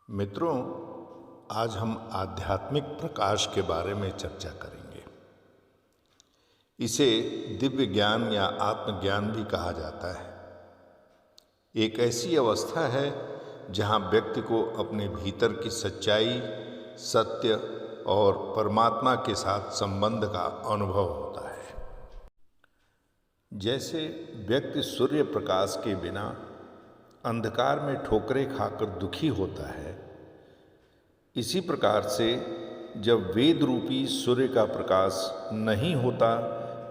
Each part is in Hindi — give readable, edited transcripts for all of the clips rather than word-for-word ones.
मित्रों, आज हम आध्यात्मिक प्रकाश के बारे में चर्चा करेंगे। इसे दिव्य ज्ञान या आत्मज्ञान भी कहा जाता है। एक ऐसी अवस्था है जहां व्यक्ति को अपने भीतर की सच्चाई, सत्य और परमात्मा के साथ संबंध का अनुभव होता है। जैसे व्यक्ति सूर्य प्रकाश के बिना अंधकार में ठोकरें खाकर दुखी होता है, इसी प्रकार से जब वेद रूपी सूर्य का प्रकाश नहीं होता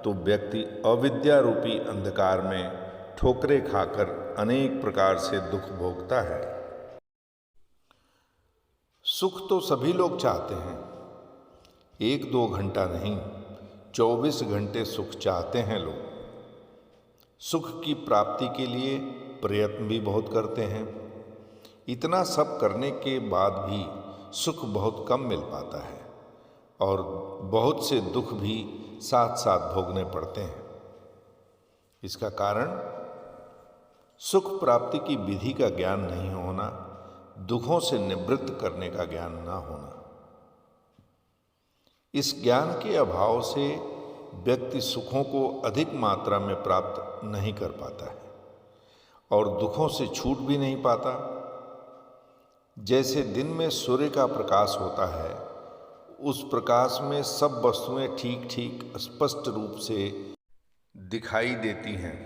तो व्यक्ति अविद्या रूपी अंधकार में ठोकरें खाकर अनेक प्रकार से दुख भोगता है। सुख तो सभी लोग चाहते हैं, 1-2 घंटा नहीं, 24 घंटे सुख चाहते हैं लोग। सुख की प्राप्ति के लिए प्रयत्न भी बहुत करते हैं। इतना सब करने के बाद भी सुख बहुत कम मिल पाता है और बहुत से दुख भी साथ साथ भोगने पड़ते हैं। इसका कारण सुख प्राप्ति की विधि का ज्ञान नहीं होना, दुखों से निवृत्त करने का ज्ञान ना होना। इस ज्ञान के अभाव से व्यक्ति सुखों को अधिक मात्रा में प्राप्त नहीं कर पाता है और दुखों से छूट भी नहीं पाता। जैसे दिन में सूर्य का प्रकाश होता है, उस प्रकाश में सब वस्तुएं ठीक ठीक स्पष्ट रूप से दिखाई देती हैं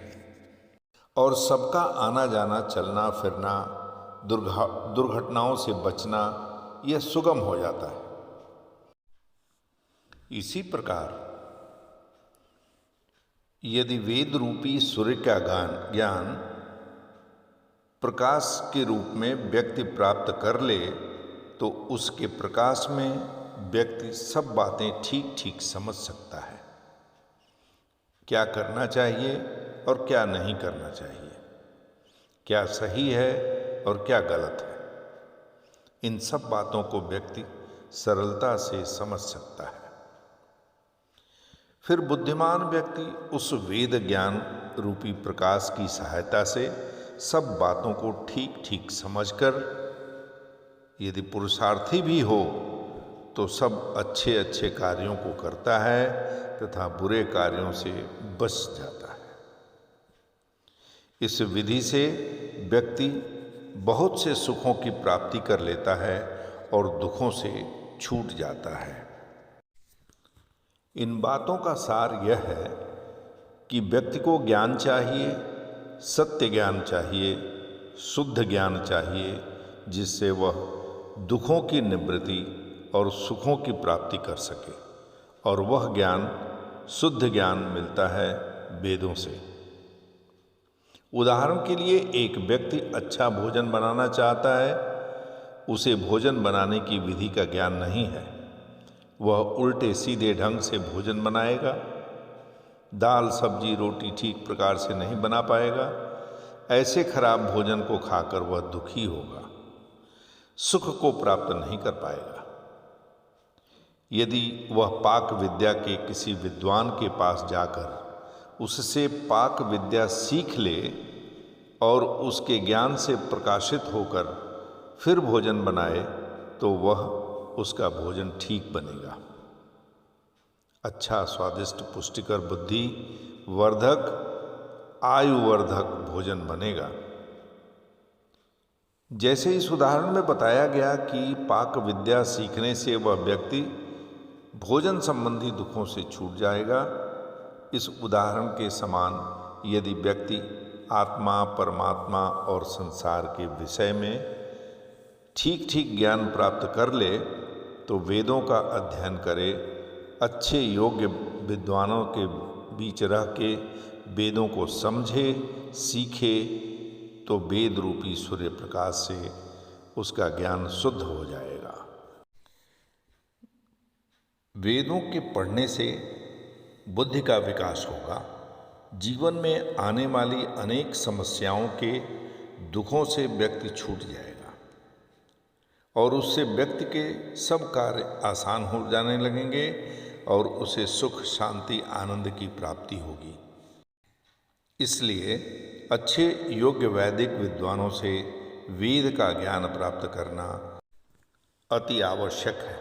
और सबका आना जाना, चलना फिरना, दुर्घटनाओं से बचना यह सुगम हो जाता है। इसी प्रकार यदि वेद रूपी सूर्य का ज्ञान प्रकाश के रूप में व्यक्ति प्राप्त कर ले तो उसके प्रकाश में व्यक्ति सब बातें ठीक ठीक समझ सकता है। क्या करना चाहिए और क्या नहीं करना चाहिए, क्या सही है और क्या गलत है, इन सब बातों को व्यक्ति सरलता से समझ सकता है। फिर बुद्धिमान व्यक्ति उस वेद ज्ञान रूपी प्रकाश की सहायता से सब बातों को ठीक ठीक समझकर यदि पुरुषार्थी भी हो तो सब अच्छे अच्छे कार्यों को करता है तथा बुरे कार्यों से बच जाता है। इस विधि से व्यक्ति बहुत से सुखों की प्राप्ति कर लेता है और दुखों से छूट जाता है। इन बातों का सार यह है कि व्यक्ति को ज्ञान चाहिए, सत्य ज्ञान चाहिए, शुद्ध ज्ञान चाहिए, जिससे वह दुखों की निवृत्ति और सुखों की प्राप्ति कर सके। और वह ज्ञान, शुद्ध ज्ञान मिलता है वेदों से। उदाहरण के लिए एक व्यक्ति अच्छा भोजन बनाना चाहता है, उसे भोजन बनाने की विधि का ज्ञान नहीं है, वह उल्टे सीधे ढंग से भोजन बनाएगा, दाल सब्जी रोटी ठीक प्रकार से नहीं बना पाएगा। ऐसे खराब भोजन को खाकर वह दुखी होगा, सुख को प्राप्त नहीं कर पाएगा। यदि वह पाक विद्या के किसी विद्वान के पास जाकर उससे पाक विद्या सीख ले और उसके ज्ञान से प्रकाशित होकर फिर भोजन बनाए तो वह उसका भोजन ठीक बनेगा। अच्छा, स्वादिष्ट, पुष्टिकर, बुद्धि वर्धक, आयुवर्धक भोजन बनेगा। जैसे इस उदाहरण में बताया गया कि पाक विद्या सीखने से वह व्यक्ति भोजन संबंधी दुखों से छूट जाएगा, इस उदाहरण के समान यदि व्यक्ति आत्मा, परमात्मा और संसार के विषय में ठीक ठीक ज्ञान प्राप्त कर ले तो वेदों का अध्ययन करे, अच्छे योग्य विद्वानों के बीच रह के वेदों को समझे, सीखे, तो वेद रूपी सूर्य प्रकाश से उसका ज्ञान शुद्ध हो जाएगा। वेदों के पढ़ने से बुद्धि का विकास होगा, जीवन में आने वाली अनेक समस्याओं के दुखों से व्यक्ति छूट जाएगा और उससे व्यक्ति के सब कार्य आसान हो जाने लगेंगे और उसे सुख, शांति, आनंद की प्राप्ति होगी। इसलिए अच्छे योग्य वैदिक विद्वानों से वेद का ज्ञान प्राप्त करना अति आवश्यक है।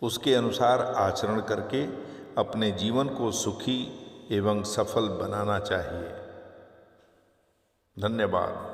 उसके अनुसार आचरण करके अपने जीवन को सुखी एवं सफल बनाना चाहिए। धन्यवाद।